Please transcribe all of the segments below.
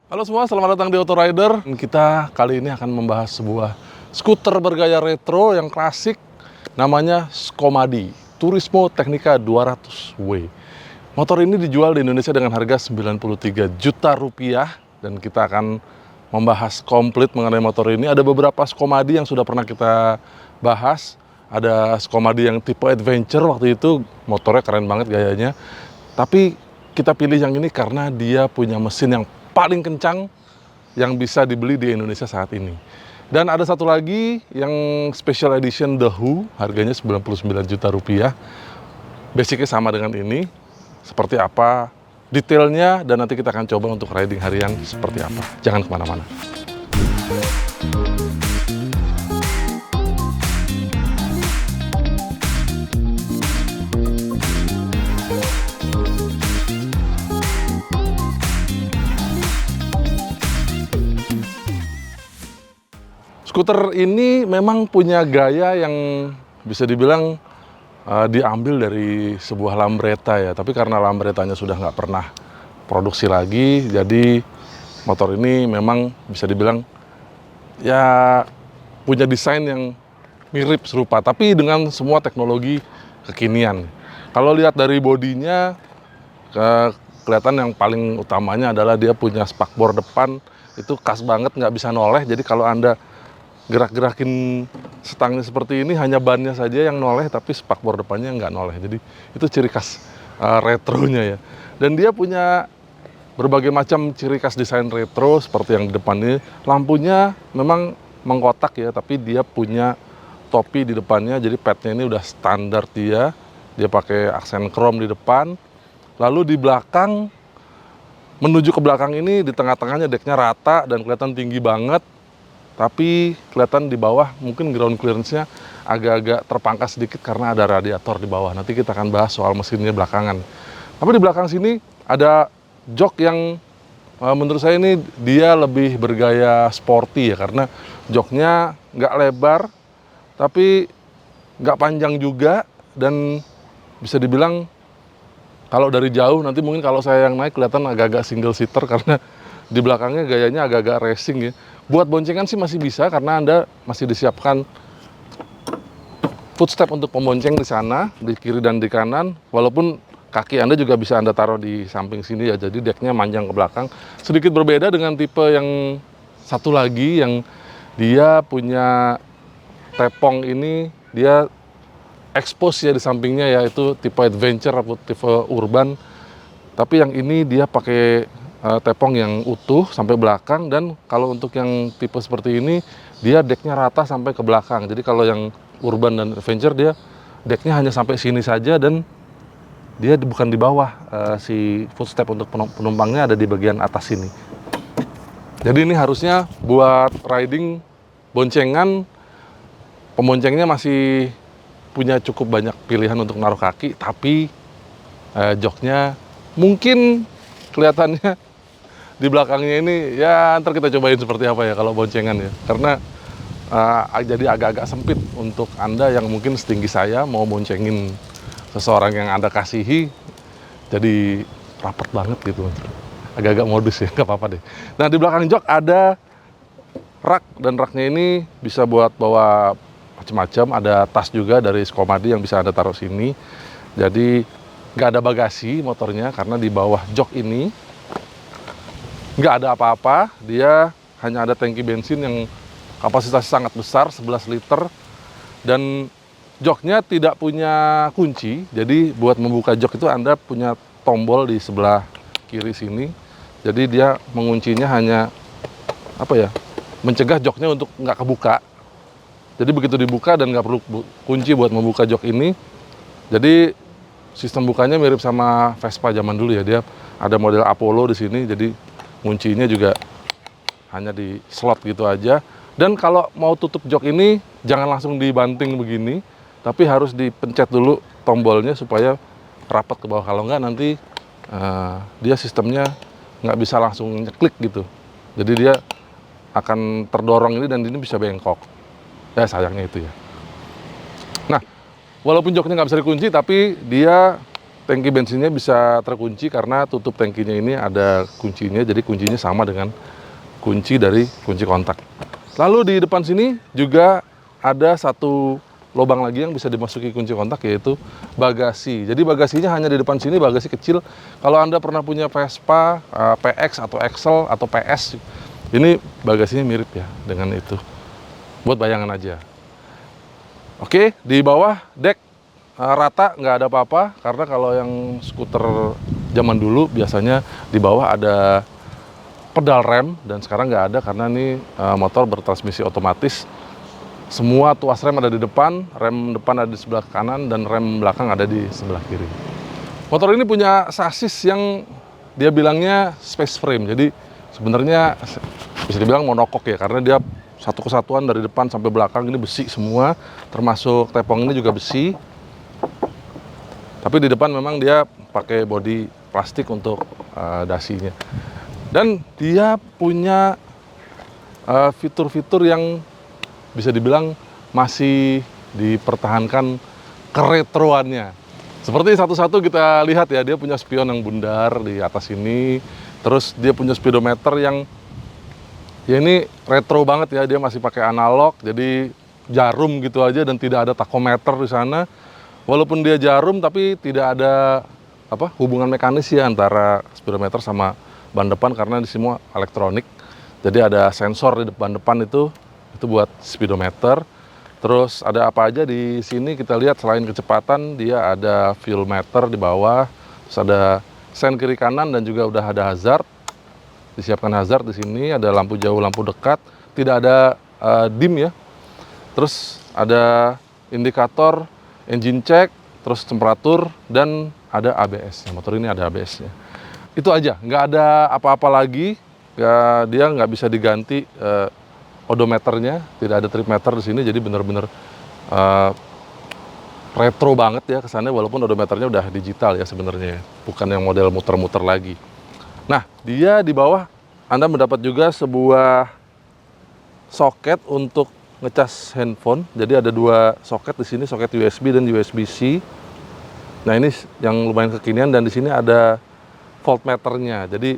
Halo semua, selamat datang di Auto Rider. Kita kali ini akan membahas sebuah skuter bergaya retro yang klasik, namanya Scomadi Turismo Tecnica 200W. Motor ini dijual di Indonesia dengan harga 93 juta rupiah, dan kita akan membahas komplit mengenai motor ini. Ada beberapa Scomadi yang sudah pernah kita bahas. Ada Scomadi yang tipe adventure, waktu itu motornya keren banget gayanya. Tapi kita pilih yang ini karena dia punya mesin yang paling kencang yang bisa dibeli di Indonesia saat ini. Dan ada satu lagi yang special edition The Who, harganya 99 juta rupiah. Basicnya sama dengan ini. Seperti apa detailnya, dan nanti kita akan coba untuk riding harian seperti apa. Jangan kemana-mana. Skuter ini memang punya gaya yang bisa dibilang diambil dari sebuah Lambretta ya. Tapi karena Lambrettanya sudah nggak pernah produksi lagi, jadi motor ini memang bisa dibilang ya punya desain yang mirip serupa, tapi dengan semua teknologi kekinian. Kalau lihat dari bodinya, kelihatan yang paling utamanya adalah dia punya spakbor depan, itu khas banget, nggak bisa noleh. Jadi kalau Anda gerak-gerakin stangnya seperti ini, hanya bannya saja yang noleh, tapi spakbor depannya nggak noleh. Jadi itu ciri khas retronya ya. Dan dia punya berbagai macam ciri khas desain retro, seperti yang di depan ini. Lampunya memang mengkotak ya, tapi dia punya topi di depannya, jadi padnya ini udah standar dia. Dia pakai aksen chrome di depan. Lalu di belakang, menuju ke belakang ini, di tengah-tengahnya decknya rata dan kelihatan tinggi banget. Tapi kelihatan di bawah mungkin ground clearance-nya agak-agak terpangkas sedikit karena ada radiator di bawah. Nanti kita akan bahas soal mesinnya belakangan. Tapi di belakang sini ada jok yang menurut saya ini dia lebih bergaya sporty ya, karena joknya nggak lebar tapi nggak panjang juga, dan bisa dibilang kalau dari jauh nanti mungkin kalau saya yang naik kelihatan agak-agak single seater karena di belakangnya gayanya agak-agak racing ya. Buat boncengan sih masih bisa karena Anda masih disiapkan footstep untuk pembonceng di sana, di kiri dan di kanan. Walaupun kaki Anda juga bisa Anda taruh di samping sini ya, jadi decknya manjang ke belakang. Sedikit berbeda dengan tipe yang satu lagi yang dia punya tepong ini, dia expose ya di sampingnya, yaitu tipe adventure atau tipe urban. Tapi yang ini dia pakai tepong yang utuh sampai belakang, dan kalau untuk yang tipe seperti ini dia decknya rata sampai ke belakang. Jadi kalau yang urban dan adventure dia decknya hanya sampai sini saja, dan dia bukan di bawah, si footstep untuk penumpangnya ada di bagian atas sini. Jadi ini harusnya buat riding boncengan, pemboncengnya masih punya cukup banyak pilihan untuk naruh kaki, tapi joknya mungkin kelihatannya di belakangnya ini ya ntar kita cobain seperti apa ya kalau boncengan ya, karena jadi agak-agak sempit untuk Anda yang mungkin setinggi saya mau boncengin seseorang yang Anda kasihi, jadi rapat banget gitu, agak-agak modus ya, nggak apa-apa deh. Nah, di belakang jok ada rak, dan raknya ini bisa buat bawa macam-macam. Ada tas juga dari Scomadi yang bisa Anda taruh sini, jadi nggak ada bagasi motornya karena di bawah jok ini nggak ada apa-apa. Dia hanya ada tangki bensin yang kapasitas sangat besar, 11 liter, dan joknya tidak punya kunci. Jadi buat membuka jok itu Anda punya tombol di sebelah kiri sini, jadi dia menguncinya hanya mencegah joknya untuk nggak kebuka. Jadi begitu dibuka dan nggak perlu kunci buat membuka jok ini. Jadi sistem bukanya mirip sama Vespa zaman dulu ya, dia ada model Apollo di sini, jadi kuncinya juga hanya di slot gitu aja. Dan kalau mau tutup jok ini jangan langsung dibanting begini, tapi harus dipencet dulu tombolnya supaya rapat ke bawah. Kalau enggak nanti dia sistemnya nggak bisa langsung nyeklik gitu. Jadi dia akan terdorong ini dan ini bisa bengkok. Ya sayangnya itu ya. Nah, walaupun joknya nggak bisa dikunci, tapi dia tangki bensinnya bisa terkunci karena tutup tangkinya ini ada kuncinya, jadi kuncinya sama dengan kunci dari kunci kontak. Lalu di depan sini juga ada satu lubang lagi yang bisa dimasuki kunci kontak, yaitu bagasi. Jadi bagasinya hanya di depan sini, bagasi kecil. Kalau Anda pernah punya Vespa, PX atau Excel atau PS, ini bagasinya mirip ya dengan itu. Buat bayangan aja. Oke, di bawah dek rata, nggak ada apa-apa, karena kalau yang skuter zaman dulu biasanya di bawah ada pedal rem, dan sekarang nggak ada karena ini motor bertransmisi otomatis. Semua tuas rem ada di depan, rem depan ada di sebelah kanan, dan rem belakang ada di sebelah kiri. Motor ini punya sasis yang dia bilangnya space frame, jadi sebenarnya bisa dibilang monokok ya, karena dia satu kesatuan dari depan sampai belakang ini besi semua, termasuk tepong ini juga besi. Tapi di depan memang dia pakai bodi plastik untuk dasinya. Dan dia punya fitur-fitur yang bisa dibilang masih dipertahankan keretroannya. Seperti satu-satu kita lihat ya, dia punya spion yang bundar di atas ini. Terus dia punya speedometer yang ya ini retro banget ya, dia masih pakai analog, jadi jarum gitu aja dan tidak ada takometer di sana. Walaupun dia jarum tapi tidak ada hubungan mekanis ya antara speedometer sama ban depan, karena di semua elektronik. Jadi ada sensor di depan itu buat speedometer. Terus ada apa aja di sini kita lihat, selain kecepatan dia ada fuel meter di bawah, terus ada sen kiri kanan, dan juga udah ada hazard. Disiapkan hazard di sini, ada lampu jauh, lampu dekat, tidak ada dim ya. Terus ada indikator engine check, terus temperatur, dan ada ABS. Motor ini ada ABS-nya. Itu aja, nggak ada apa-apa lagi. Dia nggak bisa diganti odometernya, tidak ada trip meter di sini, jadi benar-benar retro banget ya kesannya, walaupun odometernya udah digital ya sebenarnya, bukan yang model muter-muter lagi. Nah, dia di bawah Anda mendapat juga sebuah soket untuk ngecas handphone. Jadi ada dua soket di sini, soket USB dan USB-C. Nah, ini yang lumayan kekinian, dan di sini ada voltmeternya. Jadi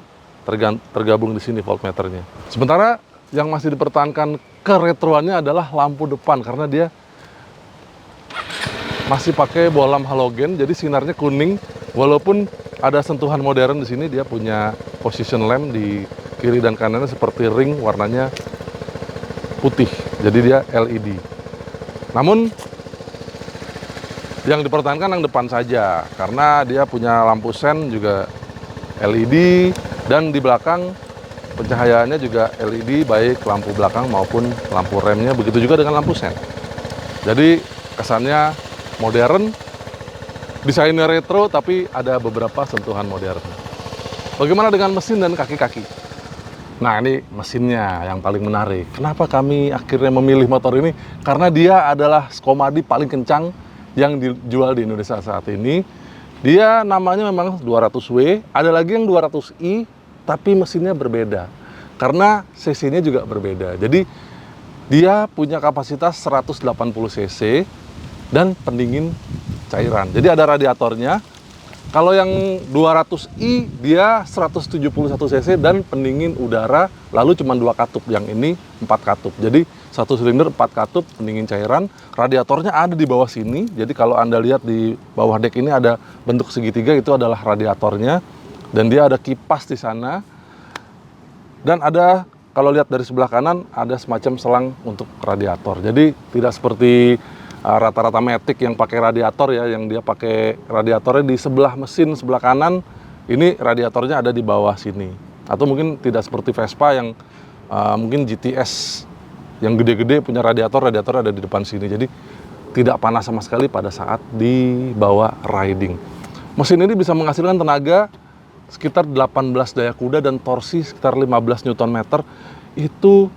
tergabung di sini voltmeternya. Sementara yang masih dipertahankan keretroannya adalah lampu depan, karena dia masih pakai bohlam halogen, jadi sinarnya kuning. Walaupun ada sentuhan modern di sini, dia punya position lamp di kiri dan kanannya seperti ring, warnanya putih, jadi dia LED. Namun yang dipertahankan yang depan saja, karena dia punya lampu sen juga LED, dan di belakang pencahayaannya juga LED, baik lampu belakang maupun lampu remnya, begitu juga dengan lampu sen. Jadi kesannya modern, desainnya retro, tapi ada beberapa sentuhan modern. Bagaimana dengan mesin dan kaki-kaki? Nah, ini mesinnya yang paling menarik. Kenapa kami akhirnya memilih motor ini? Karena dia adalah Skomadi paling kencang yang dijual di Indonesia saat ini. Dia namanya memang 200W, ada lagi yang 200i, tapi mesinnya berbeda. Karena cc-nya juga berbeda. Jadi dia punya kapasitas 180 cc dan pendingin cairan. Jadi ada radiatornya. Kalau yang 200i dia 171 cc dan pendingin udara, lalu cuma 2 katup, yang ini 4 katup. Jadi satu silinder 4 katup pendingin cairan. Radiatornya ada di bawah sini. Jadi kalau Anda lihat di bawah dek ini ada bentuk segitiga, itu adalah radiatornya, dan dia ada kipas di sana. Dan ada, kalau lihat dari sebelah kanan, ada semacam selang untuk radiator. Jadi tidak seperti rata-rata Matic yang pakai radiator ya, yang dia pakai radiatornya di sebelah mesin sebelah kanan. Ini radiatornya ada di bawah sini. Atau mungkin tidak seperti Vespa yang mungkin GTS yang gede-gede punya radiator ada di depan sini. Jadi tidak panas sama sekali pada saat dibawa riding. Mesin ini bisa menghasilkan tenaga sekitar 18 daya kuda dan torsi sekitar 15 Nm. Itu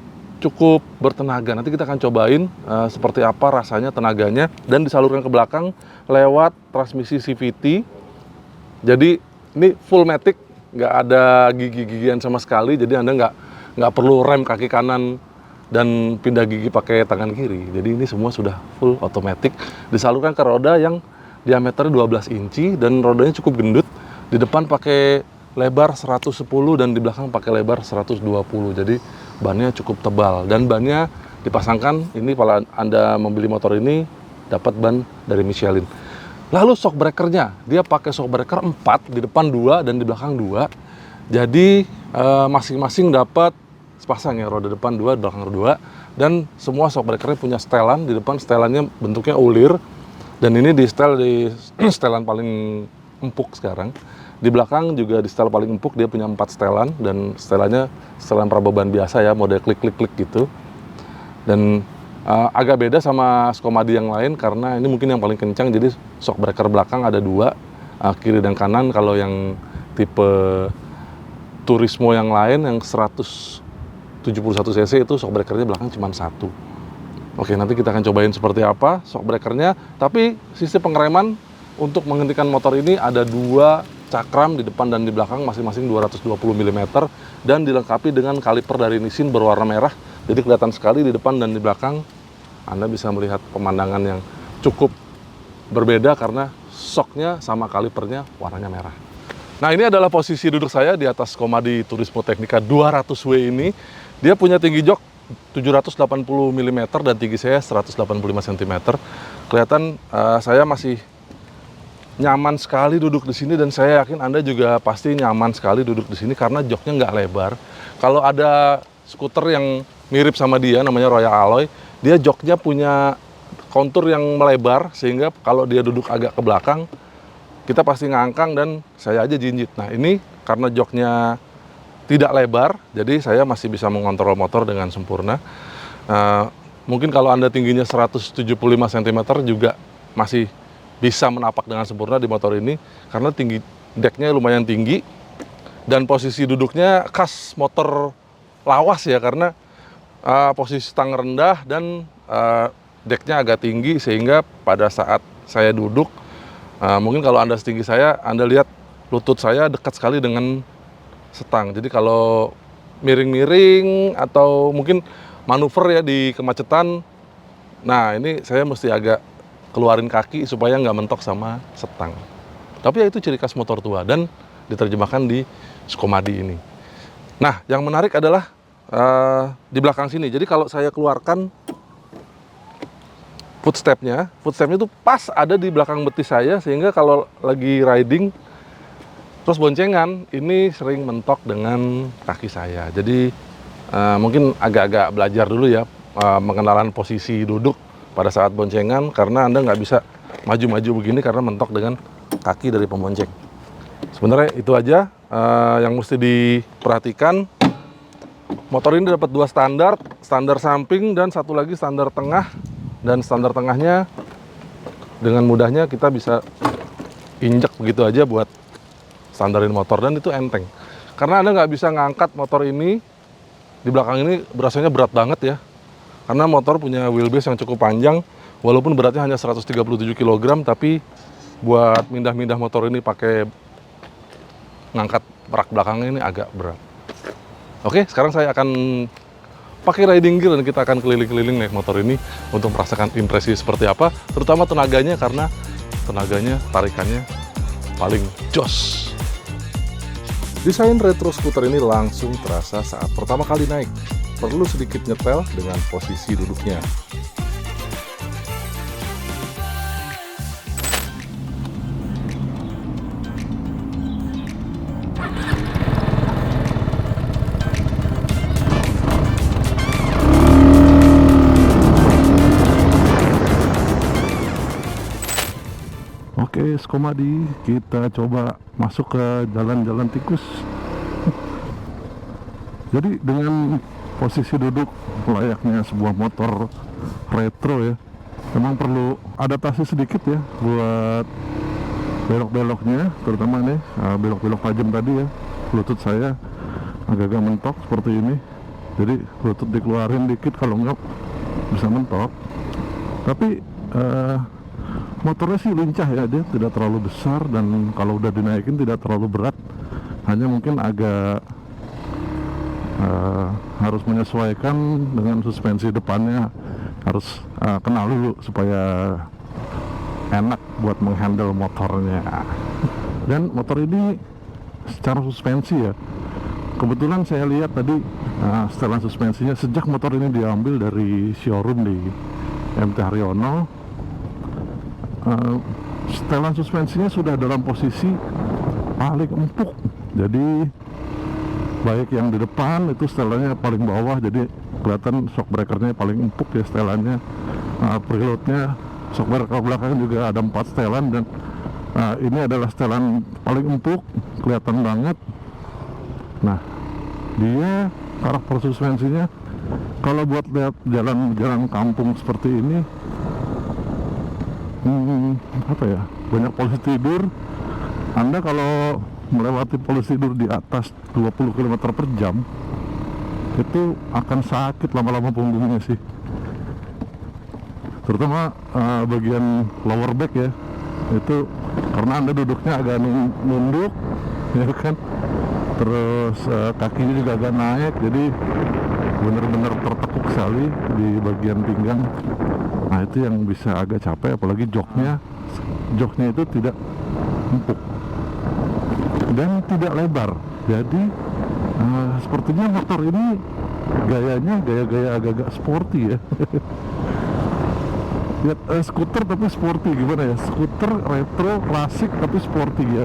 cukup bertenaga. Nanti kita akan cobain seperti apa rasanya tenaganya, dan disalurkan ke belakang lewat transmisi CVT. Jadi ini full matic, nggak ada gigi-gigian sama sekali. Jadi Anda nggak perlu rem kaki kanan dan pindah gigi pakai tangan kiri. Jadi ini semua sudah full automatic, disalurkan ke roda yang diameternya 12 inci dan rodanya cukup gendut. Di depan pakai lebar 110 dan di belakang pakai lebar 120. Jadi bannya cukup tebal dan bannya dipasangkan ini kalau Anda membeli motor ini dapat ban dari Michelin. Lalu shock breakernya, dia pakai shock breaker 4, di depan 2 dan di belakang 2. Jadi masing-masing dapat sepasang ya, roda depan 2, belakang 2. Dan semua shock breakernya punya setelan, di depan setelannya bentuknya ulir. Dan ini di setel di setelan paling empuk sekarang. Di belakang juga di setel paling empuk, dia punya 4 setelan dan setelannya setelan prabeban biasa ya, model klik-klik-klik gitu. Dan agak beda sama Skomadi yang lain karena ini mungkin yang paling kencang, jadi shock breaker belakang ada 2, kiri dan kanan. Kalau yang tipe Turismo yang lain yang 171 cc itu shock breakernya belakang cuma 1. Oke, nanti kita akan cobain seperti apa shock breakernya. Tapi sistem pengereman untuk menghentikan motor ini ada 2 cakram di depan dan di belakang, masing-masing 220 mm dan dilengkapi dengan kaliper dari Nissin berwarna merah. Jadi kelihatan sekali di depan dan di belakang. Anda bisa melihat pemandangan yang cukup berbeda karena shocknya sama kalipernya warnanya merah. Nah, ini adalah posisi duduk saya di atas Skomadi Turismo Tecnica 200W ini. Dia punya tinggi jok 780 mm dan tinggi saya 185 cm. Kelihatan saya masih nyaman sekali duduk di sini dan saya yakin Anda juga pasti nyaman sekali duduk di sini karena joknya nggak lebar. Kalau ada skuter yang mirip sama dia namanya Royal Alloy, dia joknya punya kontur yang melebar sehingga kalau dia duduk agak ke belakang kita pasti ngangkang dan saya aja jinjit. Nah, ini karena joknya tidak lebar, jadi saya masih bisa mengontrol motor dengan sempurna. Mungkin kalau Anda tingginya 175 cm juga masih bisa menapak dengan sempurna di motor ini karena tinggi decknya lumayan tinggi dan posisi duduknya khas motor lawas ya karena posisi stang rendah dan decknya agak tinggi sehingga pada saat saya duduk mungkin kalau Anda setinggi saya, Anda lihat lutut saya dekat sekali dengan setang. Jadi kalau miring-miring atau mungkin manuver ya di kemacetan, nah ini saya mesti agak keluarin kaki supaya nggak mentok sama setang. Tapi ya itu ciri khas motor tua dan diterjemahkan di Skomadi ini. Nah, yang menarik adalah di belakang sini. Jadi kalau saya keluarkan footstepnya itu pas ada di belakang betis saya sehingga kalau lagi riding terus boncengan ini sering mentok dengan kaki saya. Jadi mungkin agak-agak belajar dulu ya mengenalan posisi duduk pada saat boncengan karena Anda nggak bisa maju-maju begini karena mentok dengan kaki dari pembonceng. Sebenarnya itu aja yang mesti diperhatikan. Motor ini dapat 2 standar samping dan satu lagi standar tengah. Dan standar tengahnya dengan mudahnya kita bisa injek begitu aja buat standarin motor dan itu enteng. Karena Anda nggak bisa ngangkat motor ini di belakang ini berasanya berat banget ya. Karena motor punya wheelbase yang cukup panjang, walaupun beratnya hanya 137 kg, tapi buat mindah-mindah motor ini pakai ngangkat rak belakangnya ini agak berat. Oke, sekarang saya akan pakai riding gear dan kita akan keliling-keliling naik motor ini untuk merasakan impresi seperti apa, terutama tenaganya karena tenaganya, tarikannya paling jos. Desain retro skuter ini langsung terasa saat pertama kali naik. Perlu sedikit nyetel dengan posisi duduknya. Oke, Skomadi, kita coba masuk ke jalan-jalan tikus. Jadi dengan posisi duduk layaknya sebuah motor retro ya, memang perlu adaptasi sedikit ya buat belok-beloknya, terutama nih belok-belok tajam tadi ya. Lutut saya agak-agak mentok seperti ini, jadi lutut dikeluarin dikit kalau enggak bisa mentok. Tapi motornya sih lincah ya, dia tidak terlalu besar dan kalau udah dinaikin tidak terlalu berat, hanya mungkin agak harus menyesuaikan dengan suspensi depannya, harus kenal dulu supaya enak buat menghandle motornya. Dan motor ini secara suspensi ya, kebetulan saya lihat tadi setelan suspensinya sejak motor ini diambil dari showroom di MT Haryono, setelan suspensinya sudah dalam posisi paling empuk. Jadi baik yang di depan itu setelannya paling bawah, jadi kelihatan shock breakernya paling empuk ya setelannya. Preloadnya shock breaker belakang juga ada 4 setelan, dan ini adalah setelan paling empuk, kelihatan banget. Nah, dia karakter suspensinya kalau buat lihat jalan-jalan kampung seperti ini, apa ya, banyak polisi tidur. Anda kalau melewati polisi tidur di atas 20 km per jam itu akan sakit lama-lama punggungnya sih, terutama bagian lower back ya, itu karena Anda duduknya agak nunduk ya kan, terus kakinya juga agak naik, jadi benar-benar tertekuk sekali di bagian pinggang. Nah, itu yang bisa agak capek, apalagi joknya itu tidak empuk dan tidak lebar. Jadi sepertinya motor ini gayanya gaya-gaya agak-agak sporty ya. Ya, skuter tapi sporty, gimana ya, skuter retro klasik tapi sporty ya.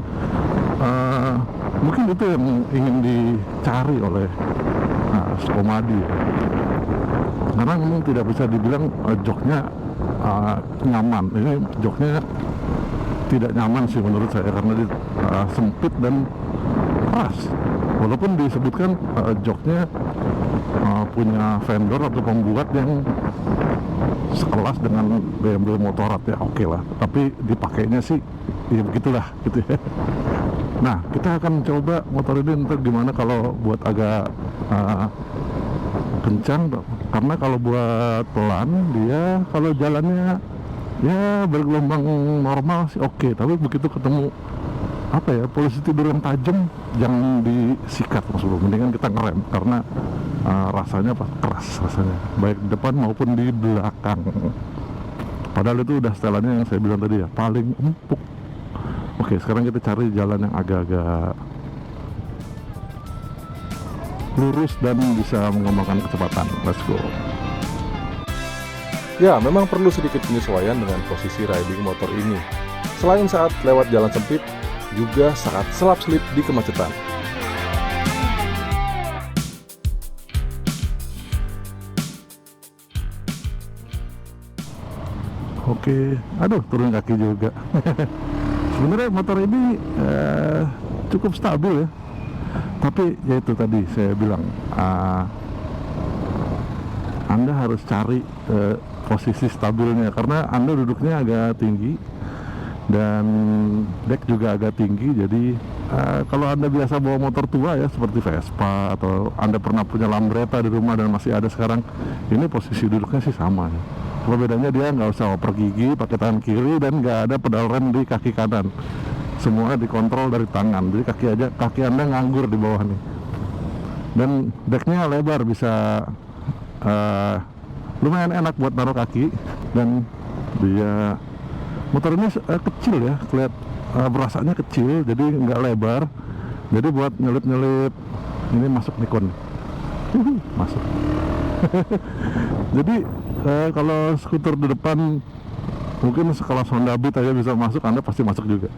Mungkin itu yang ingin dicari oleh Skomadi ya. Karena memang tidak bisa dibilang joknya nyaman. Ini joknya tidak nyaman sih menurut saya, karena dia sempit dan keras. Walaupun disebutkan joknya punya vendor atau pembuat yang sekelas dengan BMW Motorrad ya, oke lah. Tapi dipakainya sih ya begitulah gitu ya. Nah, kita akan coba motor ini ntar gimana kalau buat agak kencang, karena kalau buat pelan dia kalau jalannya ya bergelombang normal sih oke, tapi begitu ketemu apa ya, polisi tidur yang tajam, jangan disikat Mas Bro, mendingan kita ngerem, karena rasanya keras rasanya, baik di depan maupun di belakang. Padahal itu udah setelannya yang saya bilang tadi ya, paling empuk. Oke, sekarang kita cari jalan yang agak-agak lurus dan bisa mengembangkan kecepatan. Let's go. Ya, memang perlu sedikit penyesuaian dengan posisi riding motor ini. Selain saat lewat jalan sempit, juga saat selap-selip di kemacetan. Oke, aduh turun kaki juga. Sebenarnya motor ini cukup stabil ya. Tapi ya itu tadi saya bilang, Anda harus cari posisi stabilnya, karena Anda duduknya agak tinggi dan deck juga agak tinggi. Jadi kalau Anda biasa bawa motor tua ya seperti Vespa, atau Anda pernah punya Lambretta di rumah dan masih ada sekarang, ini posisi duduknya sih sama ya. Cuma bedanya dia nggak usah oper gigi pakai tangan kiri, dan nggak ada pedal rem di kaki kanan, semua dikontrol dari tangan. Jadi kaki Anda nganggur di bawah nih, dan decknya lebar, bisa lumayan enak buat naruh kaki. Dan dia motor ini kecil ya, berasanya kecil, jadi nggak lebar, jadi buat nyelip-nyelip ini masuk Nikon. Masuk. Jadi kalau skuter di depan mungkin sekelas Honda Beat aja bisa masuk, Anda pasti masuk juga.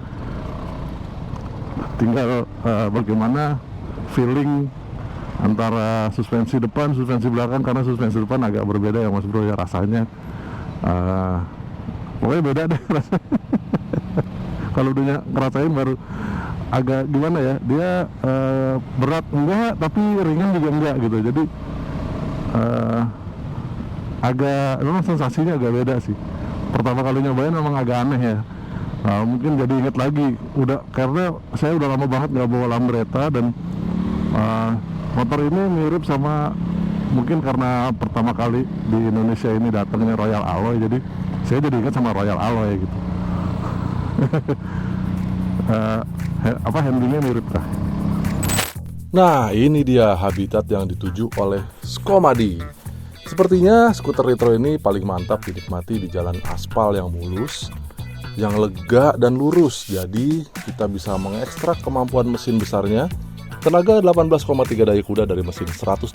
Tinggal bagaimana feeling antara suspensi depan, suspensi belakang, karena suspensi depan agak berbeda ya Mas Bro ya rasanya. Pokoknya beda deh rasanya. Kalau udah ngerasain baru agak gimana ya, dia berat enggak, tapi ringan juga enggak gitu. Jadi memang sensasinya agak beda sih. Pertama kali nyobain memang agak aneh ya. Mungkin jadi inget lagi, karena saya udah lama banget nggak bawa Lambretta, dan motor ini mirip sama, mungkin karena pertama kali di Indonesia ini datangnya Royal Alloy, jadi saya jadi ingat sama Royal Alloy gitu. Handlingnya mirip kah? Nah, ini dia habitat yang dituju oleh Skomadi. Sepertinya skuter retro ini paling mantap dinikmati di jalan aspal yang mulus, yang lega dan lurus. Jadi kita bisa mengekstrak kemampuan mesin besarnya. Tenaga 18,3 daya kuda dari mesin 181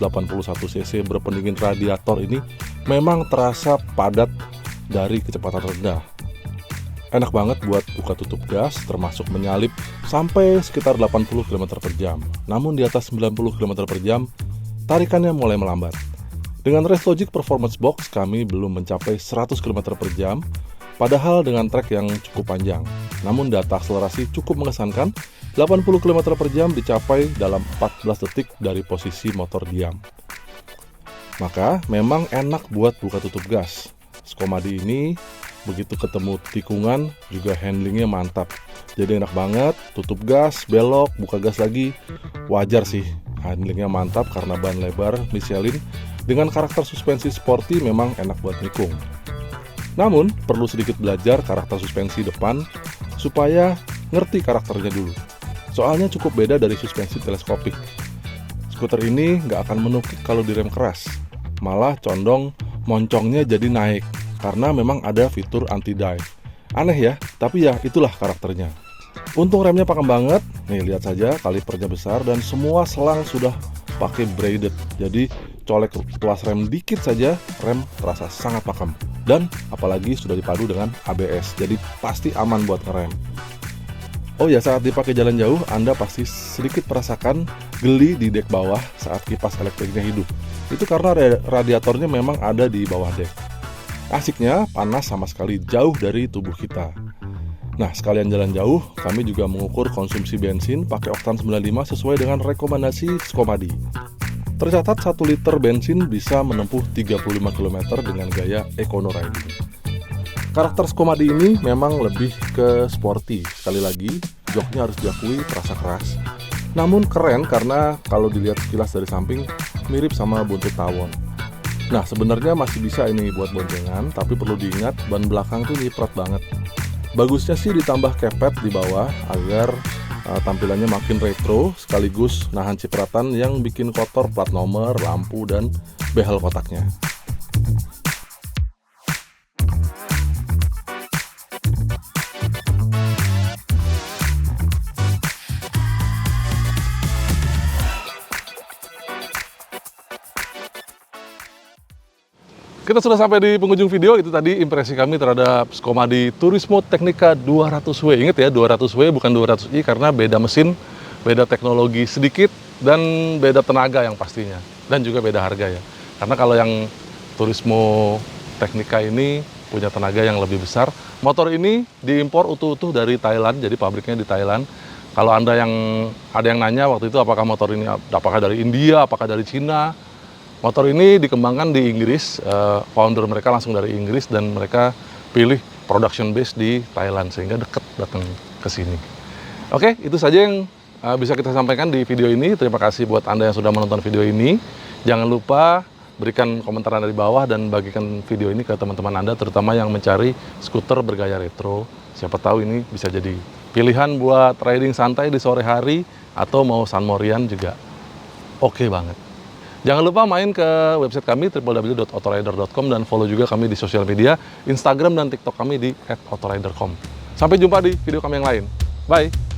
cc berpendingin radiator ini memang terasa padat dari kecepatan rendah. Enak banget buat buka tutup gas, termasuk menyalip sampai sekitar 80 km per jam. Namun di atas 90 km per jam, tarikannya mulai melambat. Dengan Racelogic Performance Box, kami belum mencapai 100 km per jam, padahal dengan trek yang cukup panjang. Namun data akselerasi cukup mengesankan, 80 km per jam dicapai dalam 14 detik dari posisi motor diam. Maka memang enak buat buka tutup gas. Skomadi ini begitu ketemu tikungan juga handlingnya mantap. Jadi enak banget, tutup gas, belok, buka gas lagi. Wajar sih, handlingnya mantap karena ban lebar Michelin. Dengan karakter suspensi sporty memang enak buat nikung. Namun, perlu sedikit belajar karakter suspensi depan supaya ngerti karakternya dulu. Soalnya cukup beda dari suspensi teleskopik. Skuter ini nggak akan menukik kalau direm keras. Malah condong moncongnya jadi naik, karena memang ada fitur anti-dive. Aneh ya, tapi ya itulah karakternya. Untung remnya pakem banget. Nih lihat saja, kalipernya besar dan semua selang sudah pakai braided. Jadi colek tuas rem dikit saja, rem terasa sangat pakem. Dan apalagi sudah dipadu dengan ABS, jadi pasti aman buat ngerem. Oh ya, saat dipakai jalan jauh, Anda pasti sedikit merasakan geli di dek bawah saat kipas elektriknya hidup. Itu karena radiatornya memang ada di bawah dek. Asiknya, panas sama sekali jauh dari tubuh kita. Nah, sekalian jalan jauh, kami juga mengukur konsumsi bensin pakai oktan 95 sesuai dengan rekomendasi Skomadi. Tercatat 1 liter bensin bisa menempuh 35 km dengan gaya Econo Riding. Karakter Skomadi ini memang lebih ke sporty. Sekali lagi, joknya harus diakui terasa keras. Namun keren karena kalau dilihat sekilas dari samping, mirip sama buntut tawon. Nah, sebenarnya masih bisa ini buat boncengan, tapi perlu diingat ban belakang tuh nyiprat banget. Bagusnya sih ditambah kepet di bawah agar tampilannya makin retro, sekaligus nahan cipratan yang bikin kotor plat nomor, lampu, dan behel kotaknya. Kita sudah sampai di penghujung video. Itu tadi impresi kami terhadap Skomadi Turismo Tecnica 200W. Ingat ya, 200W bukan 200i karena beda mesin, beda teknologi sedikit, dan beda tenaga yang pastinya. Dan juga beda harga ya. Karena kalau yang Turismo Tecnica ini punya tenaga yang lebih besar. Motor ini diimpor utuh-utuh dari Thailand, jadi pabriknya di Thailand. Kalau Anda ada yang nanya waktu itu apakah motor ini apakah dari India, apakah dari Cina. Motor ini dikembangkan di Inggris, founder mereka langsung dari Inggris dan mereka pilih production base di Thailand sehingga deket datang ke sini. Oke, itu saja yang bisa kita sampaikan di video ini. Terima kasih buat Anda yang sudah menonton video ini. Jangan lupa berikan komentar Anda di bawah dan bagikan video ini ke teman-teman Anda, terutama yang mencari skuter bergaya retro. Siapa tahu ini bisa jadi pilihan buat riding santai di sore hari atau mau San Morian juga oke banget. Jangan lupa main ke website kami www.autorider.com dan follow juga kami di sosial media, Instagram dan TikTok kami di @autorider.com. Sampai jumpa di video kami yang lain. Bye!